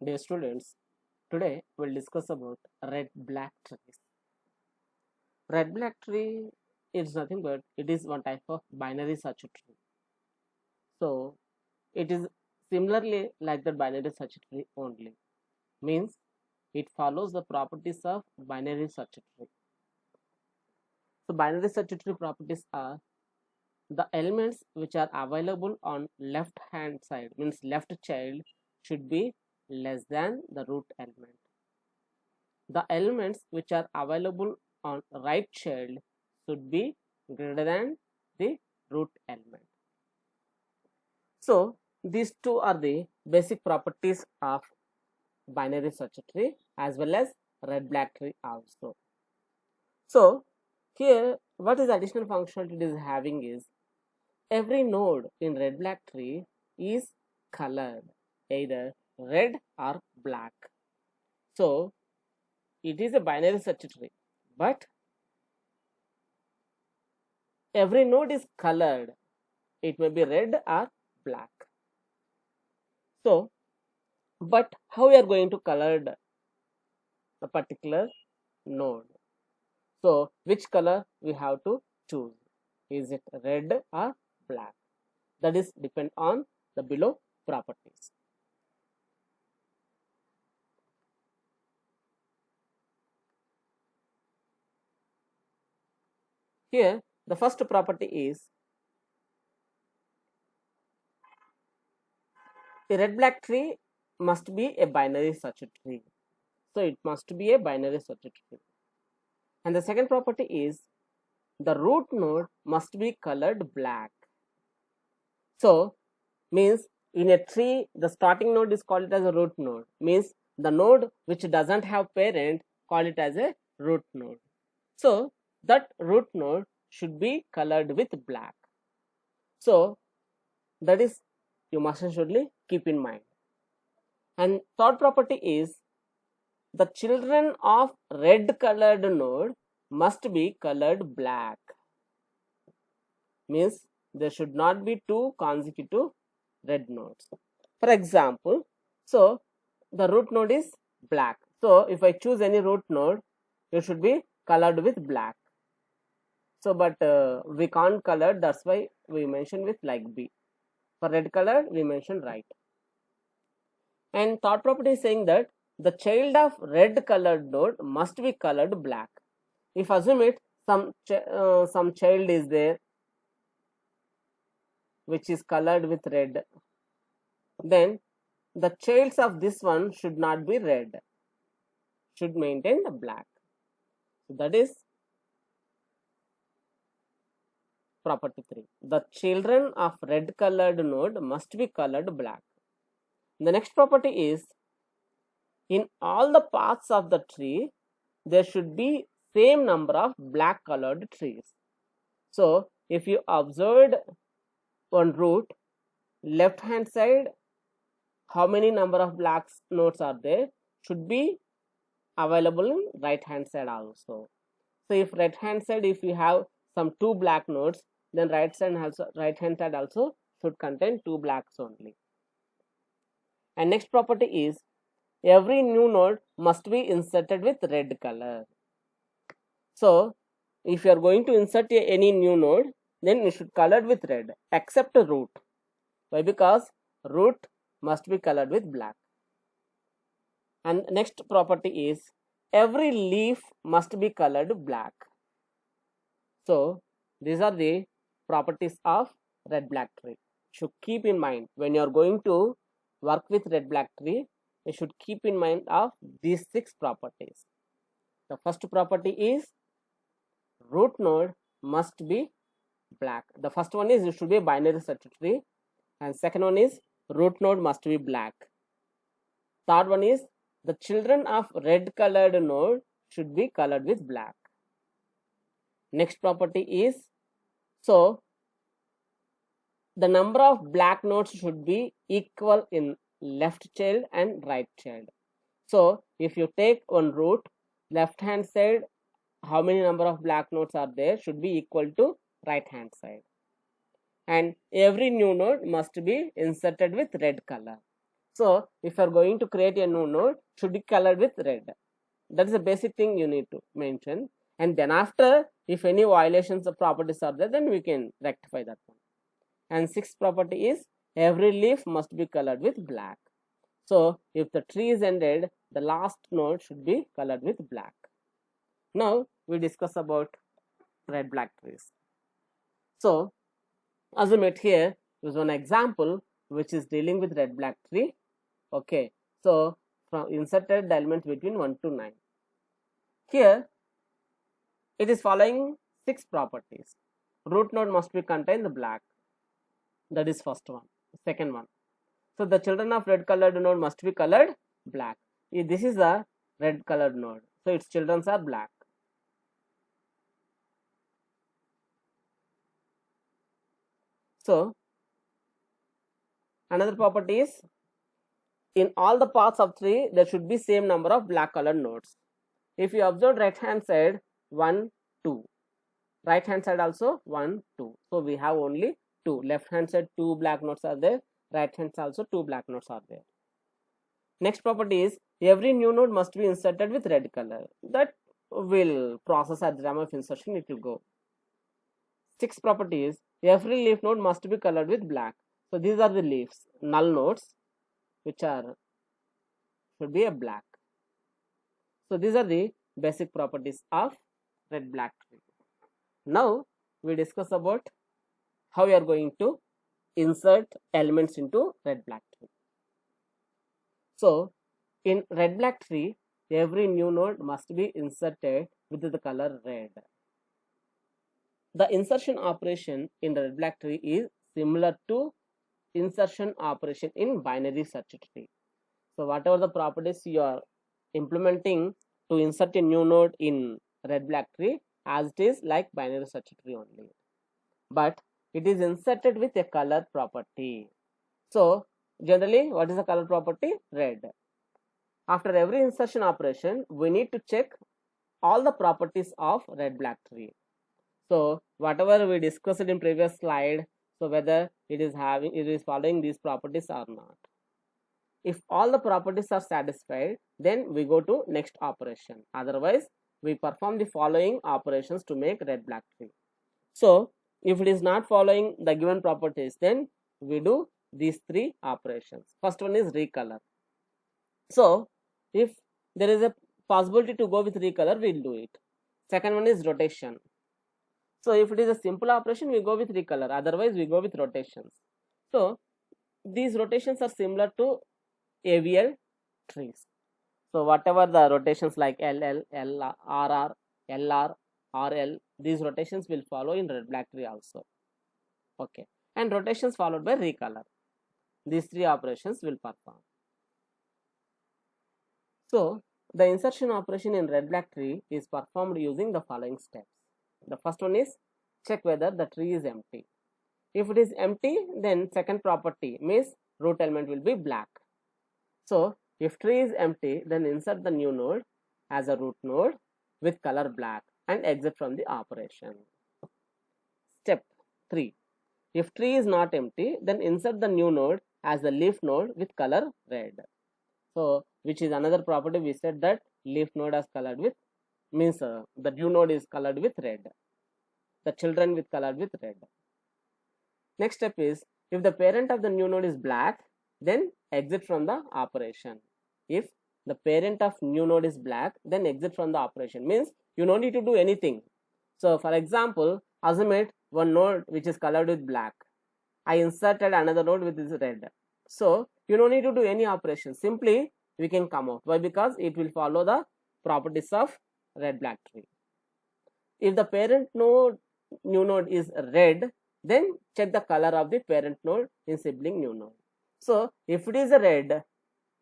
Dear students, today we'll discuss about red-black trees. Red-black tree is nothing but it is one type of binary search tree. So it is similarly like the binary search tree only. Means it follows the properties of binary search tree. So binary search tree properties are the elements which are available on left hand side, means left child should be less than the root element. The elements which are available on right child should be greater than the root element. So these two are the basic properties of binary search tree as well as red black tree also. So here what is additional functionality it is having is every node in red black tree is colored either red or black. So it is a binary search tree, but every node is colored. It may be red or black. So, but how we are going to color a particular node? So, which color we have to choose? Is it red or black? That is depend on the below properties. Here, the first property is a red black tree must be a binary search tree. So, it must be a binary search tree. And the second property is the root node must be colored black. So, means in a tree, the starting node is called as a root node. Means the node which doesn't have parent, call it as a root node. So, that root node should be colored with black. So, that is you must surely keep in mind. And third property is the children of red colored node must be colored black. Means there should not be two consecutive red nodes. For example, so the root node is black. So if I choose any root node, it should be colored with black. So but we can't color, that's why we mention with like B. For red color, we mention right. And third property is saying that the child of red colored node must be colored black. If assume it some child is there which is colored with red, then the childs of this one should not be red, should maintain the black. So that is property 3. The children of red colored node must be colored black. The next property is in all the paths of the tree there should be same number of black colored trees. So if you observed one root, left hand side how many number of black nodes are there should be available in right hand side also. So if right hand side if you have some 2 black nodes, then right hand side also should contain 2 blacks only. And next property is every new node must be inserted with red color. So if you are going to insert any new node, then you should color with red except root. Why? Because root must be colored with black. And next property is every leaf must be colored black. So these are the properties of red black tree. Should keep in mind when you are going to work with red black tree, you should keep in mind of these 6 properties. The first property is root node must be black. The first one is it should be a binary search tree, and second one is root node must be black. Third one is the children of red colored node should be colored with black. Next property is so the number of black nodes should be equal in left child and right child. So if you take one root, left hand side how many number of black nodes are there should be equal to right hand side. And every new node must be inserted with red color. So if you are going to create a new node, should be colored with red. That is the basic thing you need to mention. And then after, if any violations of properties are there, then we can rectify that one. And sixth property is every leaf must be colored with black. So if the tree is ended, the last node should be colored with black. Now we discuss about red black trees. So assume it here is one example which is dealing with red black tree. Okay, so from inserted the elements between 1 to 9. Here it is following 6 properties. Root node must be contained the black. That is first one. Second one. So the children of red colored node must be colored black. This is a red colored node. So its children are black. So another property is in all the paths of tree there should be same number of black colored nodes. If you observe right hand side 1, 2. Right hand side also 1, 2. So we have only 2. Left hand side 2 black nodes are there. Right hand side also 2 black nodes are there. Next property is every new node must be inserted with red color. That will process at the time of insertion it will go. Sixth property is every leaf node must be colored with black. So these are the leaves, null nodes, which are should be a black. So these are the basic properties of red black tree. Now we discuss about how we are going to insert elements into red black tree. So in red black tree, every new node must be inserted with the color red. The insertion operation in the red black tree is similar to insertion operation in binary search tree. So whatever the properties you are implementing to insert a new node in red black tree, as it is like binary search tree only, but it is inserted with a color property. So generally what is the color property? Red. After every insertion operation we need to check all the properties of red black tree. So whatever we discussed in previous slide, so whether it is following these properties or not. If all the properties are satisfied, then we go to next operation. Otherwise we perform the following operations to make red black tree. So if it is not following the given properties, then we do these 3 operations. First one is recolor. So if there is a possibility to go with recolor, we will do it. Second one is rotation. So if it is a simple operation, we go with recolor. Otherwise we go with rotations. So these rotations are similar to AVL trees. So whatever the rotations like LL, LR, RR, LR, RL, these rotations will follow in red black tree also. Okay, and rotations followed by recolor. These 3 operations will perform. So the insertion operation in red black tree is performed using the following steps. The first one is check whether the tree is empty. If it is empty, then second property means root element will be black. So if tree is empty, then insert the new node as a root node with color black and exit from the operation. Step 3. If tree is not empty, then insert the new node as a leaf node with color red. So which is another property we said that leaf node is colored with means the new node is colored with red. The children with colored with red. Next step is if the parent of the new node is black, then exit from the operation. If the parent of new node is black, then exit from the operation means you don't need to do anything. So for example, assume one node which is colored with black. I inserted another node with this red. So you don't need to do any operation. Simply we can come out. Why? Because it will follow the properties of red black tree. If the parent node new node is red, then check the color of the parent node in sibling new node. So if it is a red,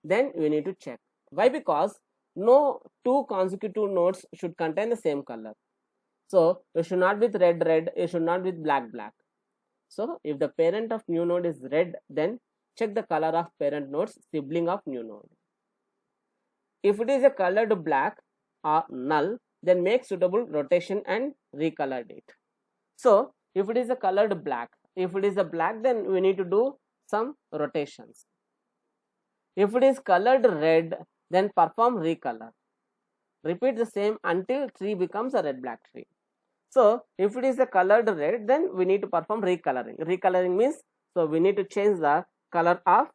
then we need to check. Why? Because no 2 consecutive nodes should contain the same color. So it should not be red red, it should not be black black. So if the parent of new node is red, then check the color of parent nodes sibling of new node. If it is a colored black or null, then make suitable rotation and recolored it. So if it is a colored black, if it is a black, then we need to do some rotations. If it is colored red, then perform recolor. Repeat the same until tree becomes a red black tree. So if it is a colored red, then we need to perform recoloring. Recoloring means, so we need to change the color of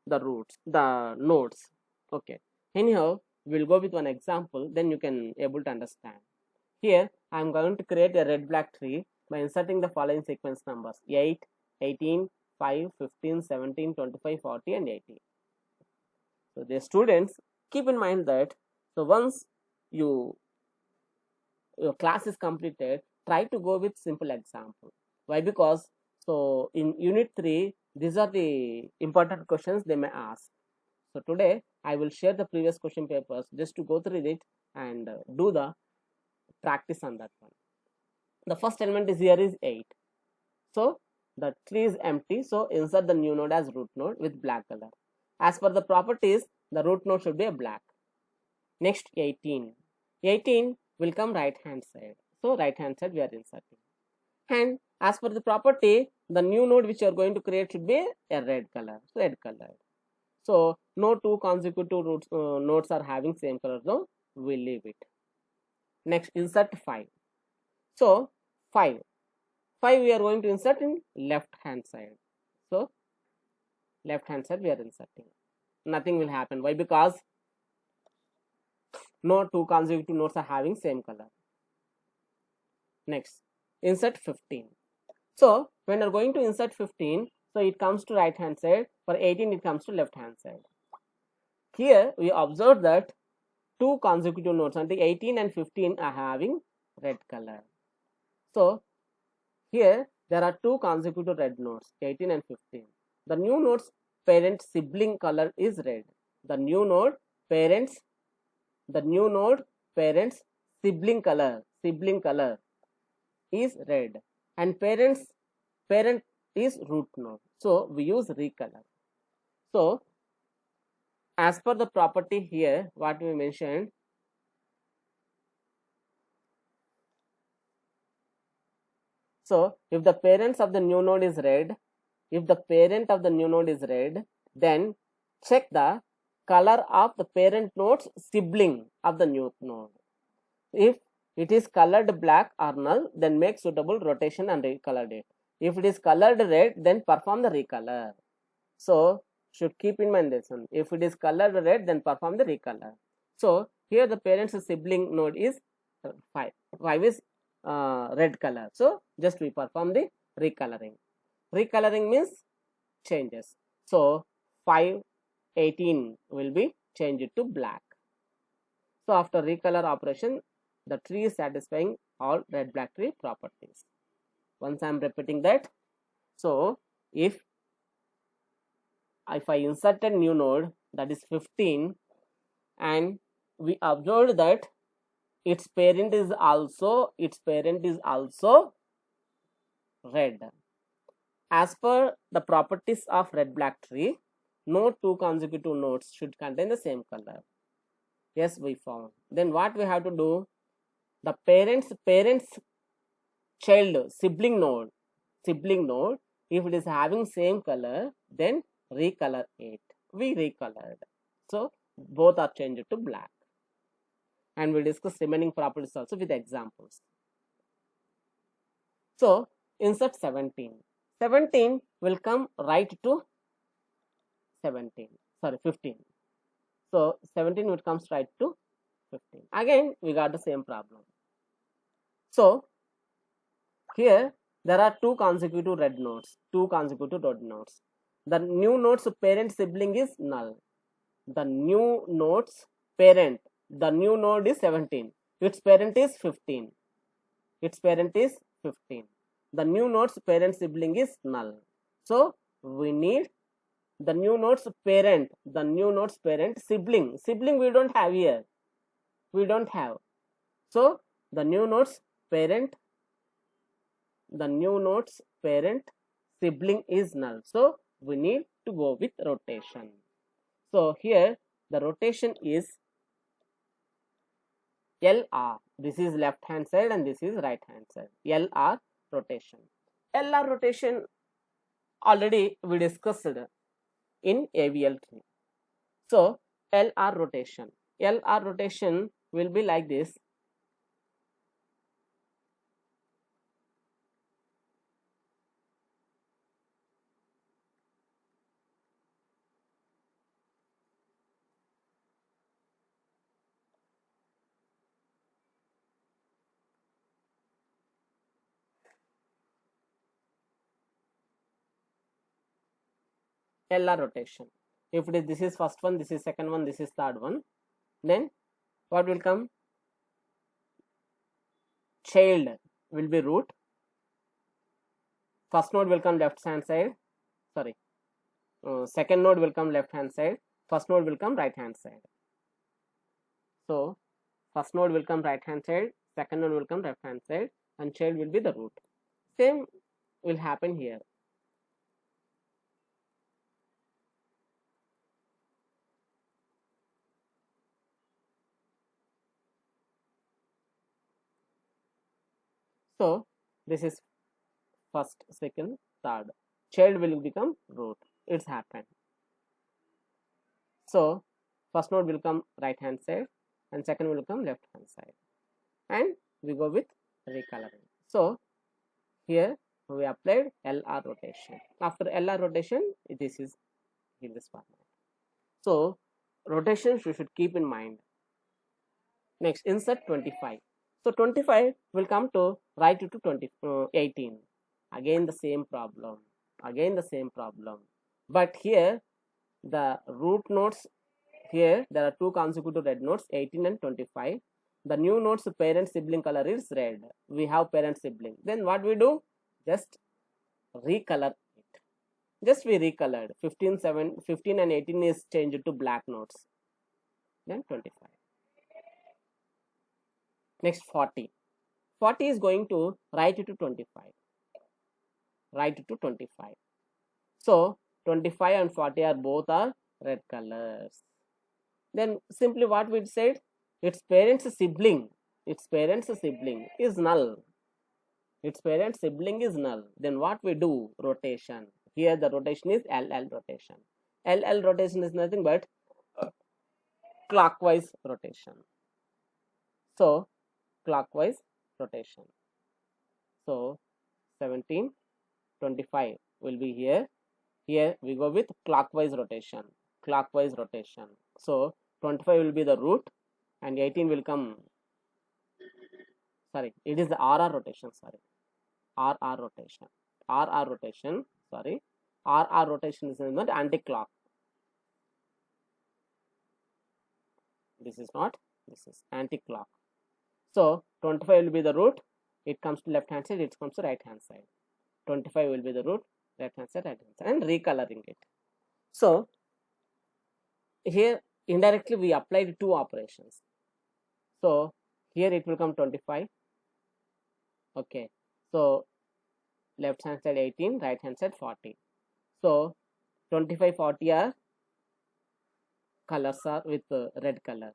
the roots, the nodes. Okay. Anyhow, we'll go with one example, then you can able to understand. Here, I am going to create a red black tree by inserting the following sequence numbers: 8, 18, 5, 15, 17, 25, 40 and 80. So the students, keep in mind that, so once your class is completed, try to go with simple example. Why? Because, so in unit 3, these are the important questions they may ask. So today I will share the previous question papers just to go through it and do the practice on that one. The first element is here is 8. So the tree is empty, so insert the new node as root node with black color. As per the properties, the root node should be a black. Next, 18. 18 will come right hand side. So right hand side we are inserting. And as per the property, the new node which you are going to create should be a red color. So red color. So no two consecutive nodes are having same color, so we'll leave it. Next, insert 5. So 5 we are going to insert in left hand side. So left hand side we are inserting. Nothing will happen. Why? Because no two consecutive nodes are having same color. Next, insert 15. So when you are going to insert 15, so it comes to right hand side. For 18 it comes to left hand side. Here we observe that two consecutive nodes, and the 18 and 15 are having red color. So here there are two consecutive red nodes, 18 and 15. The new node's parent sibling color is red. The new node parents sibling color is red, and parent is root node. So we use recolor. So as per the property here, what we mentioned, so if the parents of the new node is red, then check the color of the parent node's sibling of the new node. If it is colored black or null, then make suitable rotation and recolored it. If it is colored red, then perform the recolor. So should keep in mind this one. If it is colored red, then perform the recolor. So here the parent's sibling node is 5. 5 is red color. So just we perform the recoloring. Recoloring means changes. So 5, 18 will be changed to black. So after recolor operation, the tree is satisfying all red black tree properties. Once I am repeating that, so if I insert a new node, that is 15, and we observed that its parent is also red. As per the properties of red black tree, no two consecutive nodes should contain the same color. Yes, we found. Then what we have to do? The parent's child sibling node, if it is having same color, then recolor it. We recolored. So both are changed to black. And we'll discuss remaining properties also with examples. So insert 17. 17 will come right to 15. So 17 will come right to 15. Again, we got the same problem. So here there are two consecutive red nodes. The new node's parent sibling is null. The new node is 17. Its parent is 15. The new node's parent sibling is null. So we need the new node's parent sibling. Sibling we don't have here. So the new node's parent sibling is null. So we need to go with rotation. So here the rotation is LR. This is left hand side and this is right hand side. LR rotation. LR rotation already we discussed in AVL tree. So LR rotation. LR rotation will be like this. LR rotation. If it is, this is first one, this is second one, this is third one, then what will come? Child will be root. First node will come left hand side. Sorry, second node will come left hand side. First node will come right hand side. So first node will come right hand side, second node will come left hand side, and child will be the root. Same will happen here. So this is first, second, third. Child will become root. It's happened. So first node will come right hand side and second will come left hand side. And we go with recoloring. So here we applied LR rotation. After LR rotation, this is in this format. So rotations you should keep in mind. Next, insert 25. So 25 will come to right to 18. Again the same problem. Again the same problem. But here the root nodes, here there are two consecutive red nodes, 18 and 25. The new nodes parent sibling color is red. We have parent sibling. Then what we do? Just recolor it. Just we recolored. 15 and 18 is changed to black nodes. Then 25. Next 40. 40 is going to right to 25. Right to 25. So 25 and 40 are both are red colors. Then simply what we said, its parent's sibling is null. Its parent sibling is null. Then what we do? Rotation. Here the rotation is LL rotation. LL rotation is nothing but clockwise rotation. So clockwise rotation. So 17, 25 will be here. Here we go with clockwise rotation. Clockwise rotation. So 25 will be the root and 18 will come. Sorry, it is the RR rotation. Sorry, RR rotation. RR rotation. Sorry, RR rotation is not anti-clock. This is not. This is anti-clock. So 25 will be the root. It comes to left hand side. It comes to right hand side. 25 will be the root. Left hand side, right hand side, and recoloring it. So here indirectly we applied two operations. So here it will come 25. Okay. So left hand side 18, right hand side 40. So 25, 40 are colors are with red color.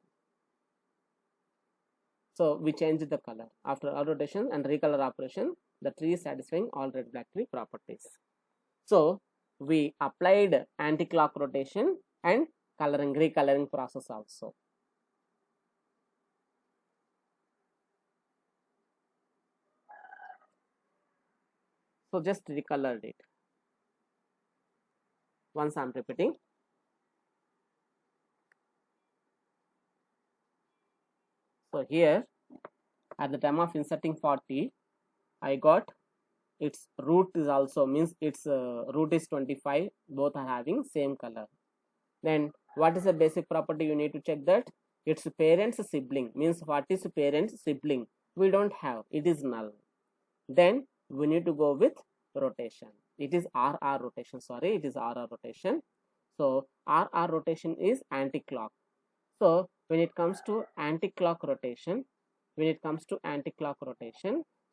So we change the color. After our rotation and recolor operation, the tree is satisfying all red black tree properties. So we applied anti-clock rotation and recoloring process also. So just recolored it. Once I'm repeating. So here at the time of inserting 40, I got its root is also means its root is 25. Both are having same color. Then what is the basic property you need to check that? Its parent's sibling means what is parent's sibling? We don't have. It is null. Then we need to go with rotation. It is RR rotation. Sorry, it is RR rotation. So RR rotation is anti-clock. So when it comes to anti-clock rotation,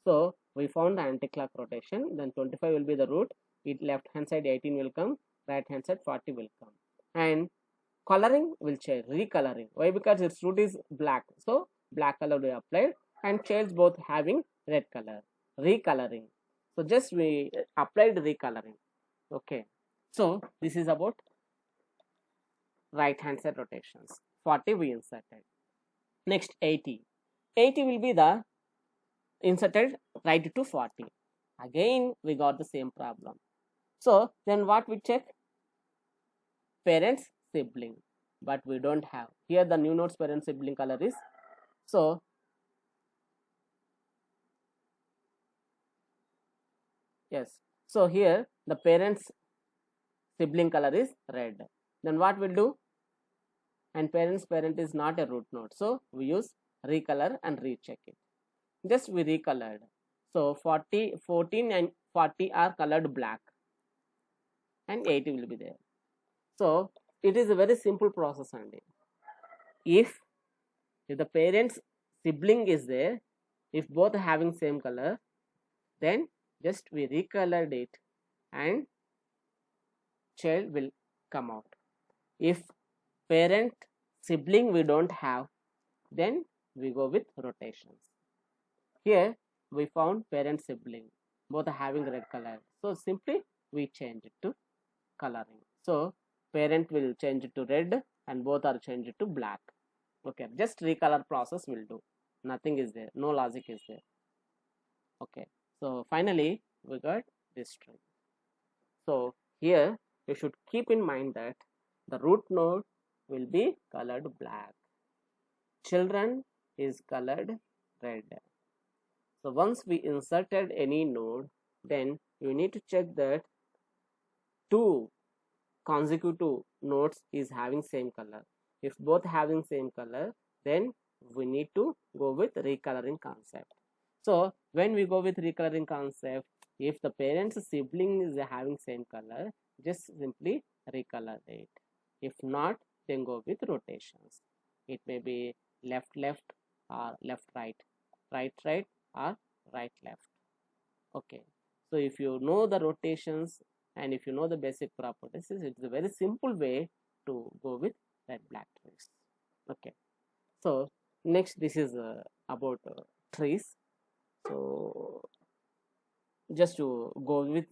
so we found the anti-clock rotation. Then 25 will be the root. It left hand side 18 will come. Right hand side 40 will come. And coloring will change. Recoloring. Why? Because its root is black. So black color we applied. And chairs both having red color. Recoloring. So just we applied recoloring. Okay. So this is about right hand side rotations. 40 we inserted. Next 80. 80 will be the inserted right to 40. Again we got the same problem. So then what we check? Parents sibling, but we don't have. Here the new nodes parent sibling color is, so yes, so here the parents sibling color is red. Then what we'll do? And parents parent is not a root node, so we use recolor and recheck it. Just we recolored. So 40, 14 and 40 are colored black and 80 will be there. So it is a very simple process only. If the parents sibling is there, if both are having same color, then just we recolored it and child will come out. If parent sibling we don't have, then we go with rotations. Here we found parent sibling, both are having red color, so simply we change it to coloring. So parent will change it to red and both are changed to black. Okay, just recolor process will do. Nothing is there, no logic is there. Okay, so finally we got this string. So here you should keep in mind that the root node will be colored black, children is colored red. So once we inserted any node, then you need to check that two consecutive nodes is having same color. If both having same color, then we need to go with recoloring concept. So when we go with recoloring concept, if the parents sibling is having same color, just simply recolor it. If not, then go with rotations. It may be left left or left right, right right or right left. Okay, so if you know the rotations and if you know the basic properties, it's a very simple way to go with red black trees. Okay, so next this is about trees. So just to go with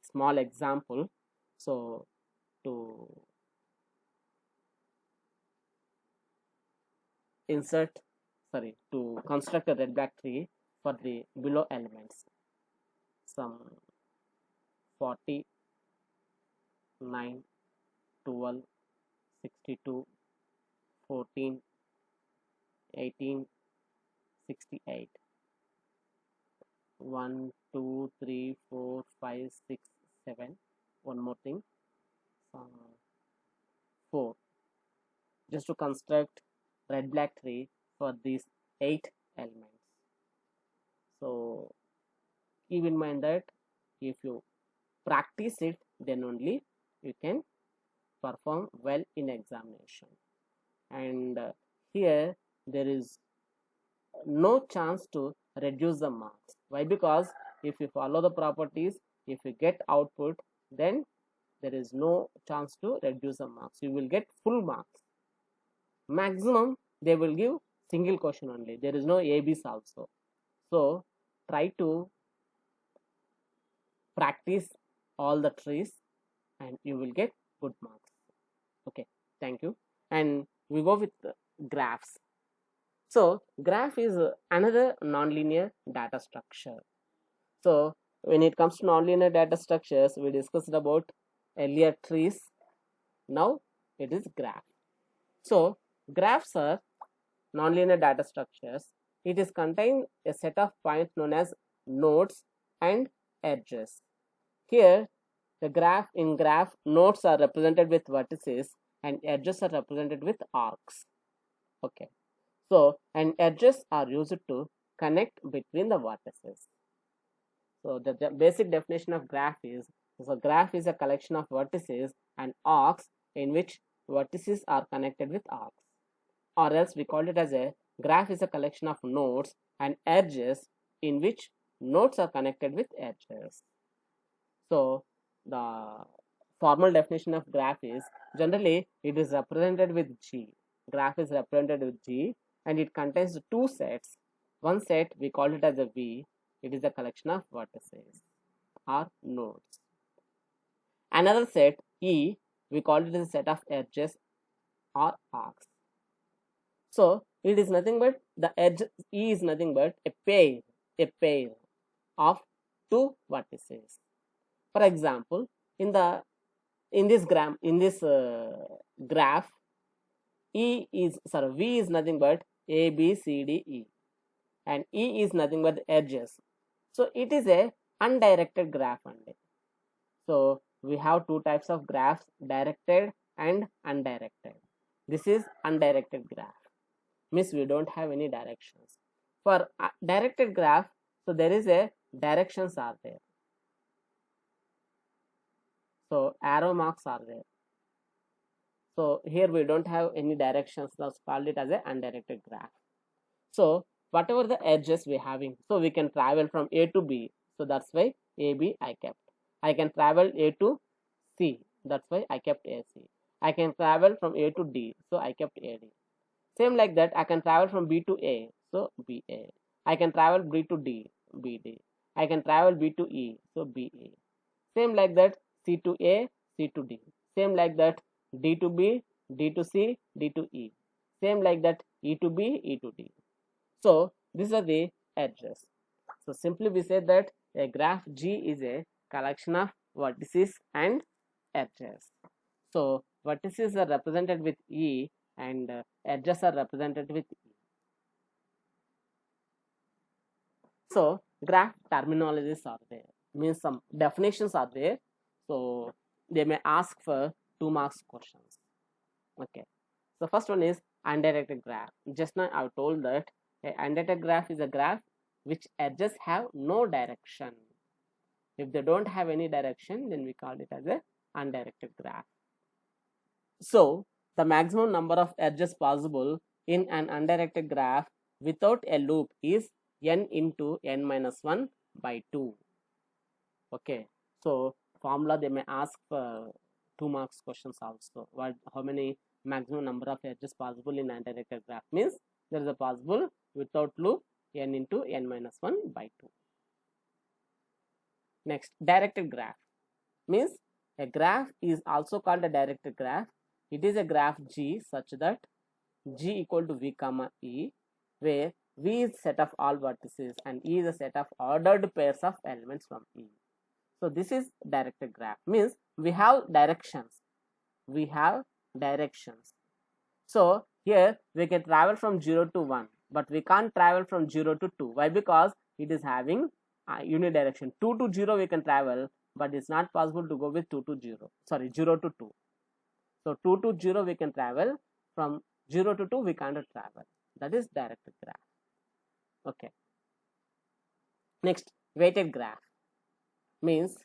small example, so to insert, sorry, to construct a red black tree for the below elements, some 40, 9, 12, 62, 14, 18, 68, 1, 2, 3, 4, 5, 6, 7, one more thing, 4, just to construct red black tree for these 8 elements. So keep in mind that if you practice it, then only you can perform well in examination. And here there is no chance to reduce the marks. Why? Because if you follow the properties, if you get output, then there is no chance to reduce the marks. You will get full marks. Maximum they will give single question only. There is no ABs also. So try to practice all the trees and you will get good marks. Okay, thank you. And we go with graphs. So graph is another nonlinear data structure. So when it comes to nonlinear data structures, we discussed about earlier trees. Now it is graph. So graphs are nonlinear data structures. It is contain a set of points known as nodes and edges. Here the graph nodes are represented with vertices and edges are represented with arcs. Okay. So and edges are used to connect between the vertices. So the basic definition of graph is, so graph is a collection of vertices and arcs in which vertices are connected with arcs. Or else we call it as a graph is a collection of nodes and edges in which nodes are connected with edges. So the formal definition of graph is, generally it is represented with G. Graph is represented with G and it contains two sets. One set we call it as a V. It is a collection of vertices or nodes. Another set E, we call it as a set of edges or arcs. So it is nothing but the edge E is nothing but a pair of two vertices. For example, in this graph, V is nothing but A, B, C, D, E, and E is nothing but the edges. So it is a undirected graph only. So we have two types of graphs, directed and undirected. This is undirected graph, means we don't have any directions. For directed graph, so there is a directions are there. So arrow marks are there. So here we don't have any directions, let's call it as a undirected graph. So whatever the edges we having, so we can travel from A to B. So that's why AB I kept. I can travel A to C. That's why I kept AC. I can travel from A to D. So I kept AD. Same like that, I can travel from B to A. So BA. I can travel B to D. BD. I can travel B to E. So BE. Same like that, C to A, C to D. Same like that, D to B, D to C, D to E. Same like that, E to B, E to D. So these are the edges. So simply we say that a graph G is a collection of vertices and edges. So vertices are represented with E and edges are represented with E. So graph terminologies are there, means some definitions are there. So they may ask for 2 marks questions. Okay. So first one is undirected graph. Just now I told that a undirected graph is a graph which edges have no direction. If they don't have any direction, then we call it as a undirected graph. So the maximum number of edges possible in an undirected graph without a loop is n into n minus 1 by 2. Okay. So formula they may ask for 2 marks questions also. How many maximum number of edges possible in undirected graph, means there is a possible without loop n into n minus 1 by 2. Next, directed graph means a graph is also called a directed graph. It is a graph G such that G equal to V comma E, where V is set of all vertices and E is a set of ordered pairs of elements from E. So this is directed graph, means we have directions. We have directions. So here we can travel from 0 to 1, but we can't travel from 0 to 2. Why? Because it is having unidirection. 2 to 0 we can travel, but it's not possible to go with 2 to 0. Sorry, 0 to 2. So 2 to 0 we can travel, from 0 to 2 we cannot travel. That is directed graph. Okay. Next, weighted graph means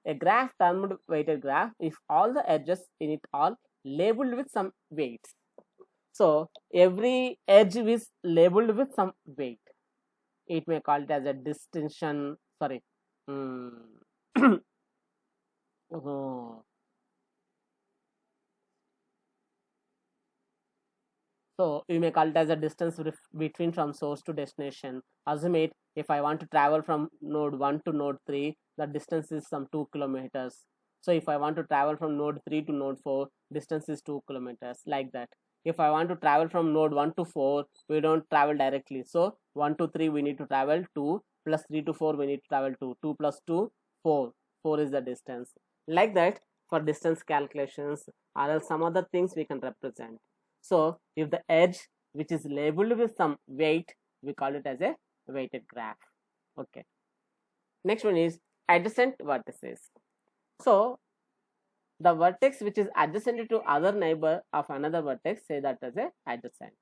a graph termed weighted graph if all the edges in it are labeled with some weights. So every edge is labeled with some weight. It may call it as a distinction. Sorry. Oh. So you may call it as a distance between from source to destination. Assume it, if I want to travel from node 1 to node 3, the distance is some 2 kilometers. So if I want to travel from node 3 to node 4, distance is 2 kilometers, like that. If I want to travel from node 1 to 4, we don't travel directly. So 1 to 3 we need to travel 2, plus 3 to 4 we need to travel 2. 2 plus 2, 4. 4 is the distance. Like that, for distance calculations or else some other things we can represent. So if the edge which is labeled with some weight, we call it as a weighted graph. Okay. Next one is adjacent vertices. So the vertex which is adjacent to other neighbor of another vertex, say that as a adjacent.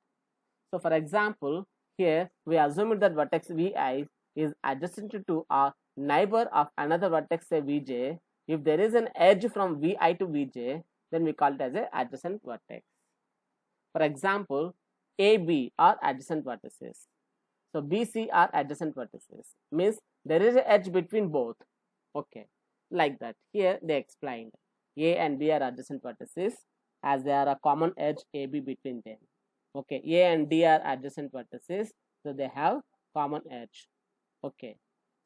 So for example, here we assume that vertex Vi is adjacent to a neighbor of another vertex, say Vj. If there is an edge from Vi to Vj, then we call it as a adjacent vertex. For example, AB are adjacent vertices. So BC are adjacent vertices. Means there is an edge between both. Okay, like that. Here they explained A and B are adjacent vertices as there are a common edge AB between them. Okay, A and D are adjacent vertices, so they have common edge. Okay,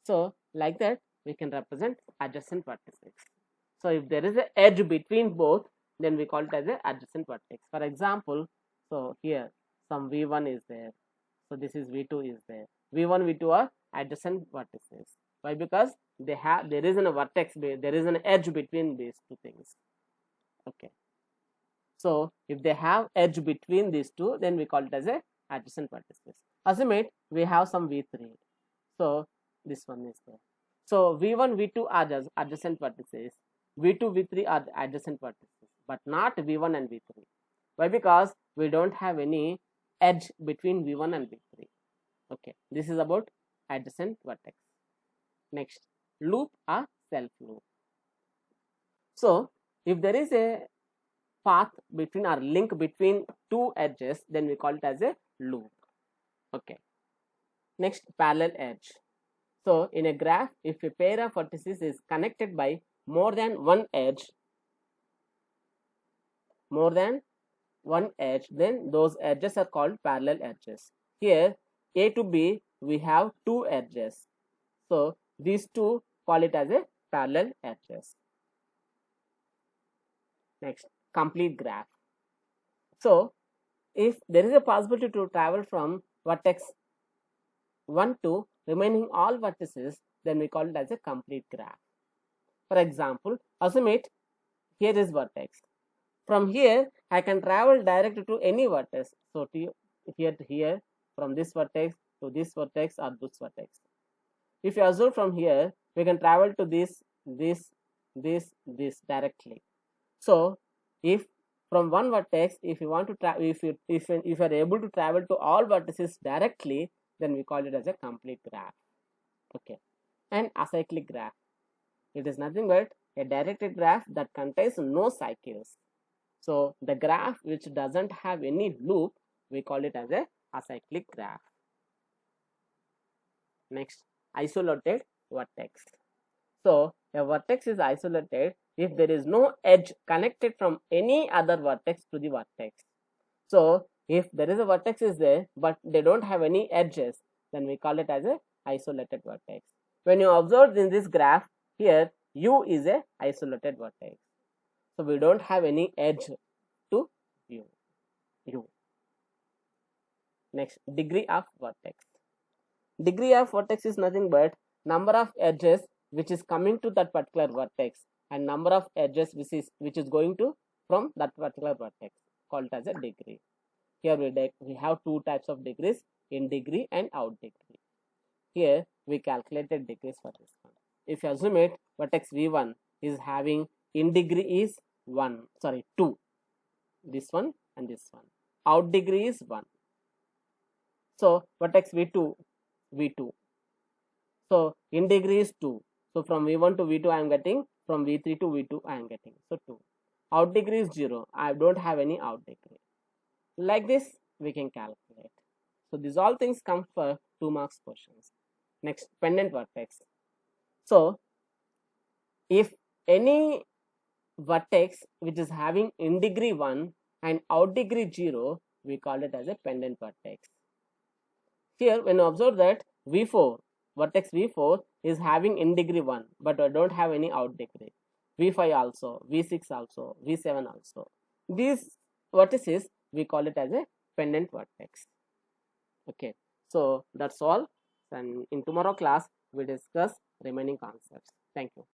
so like that we can represent adjacent vertices. So if there is an edge between both, then we call it as a adjacent vertex. For example, so here some v1 is there, so this is v2 is there. v1 v2 are adjacent vertices. Why? Because there is a vertex, there is an edge between these two things. Okay, so if they have edge between these two, then we call it as a adjacent vertices. Assume it we have some v3, so this one is there. So v1 v2 are just adjacent vertices, v2 v3 are adjacent vertices, but not v1 and v3. Why? Because we don't have any edge between v1 and v3. Okay, this is about adjacent vertex. Next, loop or self loop. So if there is a path between or link between two edges, then we call it as a loop. Okay, next, parallel edge. So in a graph, if a pair of vertices is connected by more than one edge, then those edges are called parallel edges. Here A to B we have two edges, so these two call it as a parallel edges. Next, complete graph. So if there is a possibility to travel from vertex 1 to remaining all vertices, then we call it as a complete graph. For example, assume it here is vertex. From here I can travel directly to any vertex. So here to here, from this vertex to this vertex or this vertex. If you assume from here, we can travel to this directly. So if from one vertex, if you want to if you are able to travel to all vertices directly, then we call it as a complete graph. Okay, and acyclic graph. It is nothing but a directed graph that contains no cycles. So the graph which doesn't have any loop, we call it as a acyclic graph. Next, isolated vertex. So a vertex is isolated if there is no edge connected from any other vertex to the vertex. So if there is a vertex is there but they don't have any edges, then we call it as a isolated vertex. When you observe in this graph, here U is a isolated vertex. So we don't have any edge to U. Next, degree of vertex. Degree of vertex is nothing but number of edges which is coming to that particular vertex and number of edges which is going to from that particular vertex, called as a degree. Here we have two types of degrees, in degree and out degree. Here we calculated degrees for this one. If you assume it, vertex v1 is having in degree is 2, this one and this one. Out degree is 1. So vertex v2. So in degree is 2. So from v1 to v2 I am getting, from v3 to v2 I am getting, so 2. Out degree is 0. I don't have any out degree. Like this we can calculate. So these all things come for 2 marks questions. Next, pendant vertex. So if any vertex which is having in degree 1 and out degree 0, we call it as a pendant vertex. Here when you observe that v4, vertex v4 is having in degree 1 but I don't have any out degree, v5 also, v6 also, v7 also, these vertices we call it as a pendant vertex. Okay, so that's all, and in tomorrow class we discuss remaining concepts. Thank you.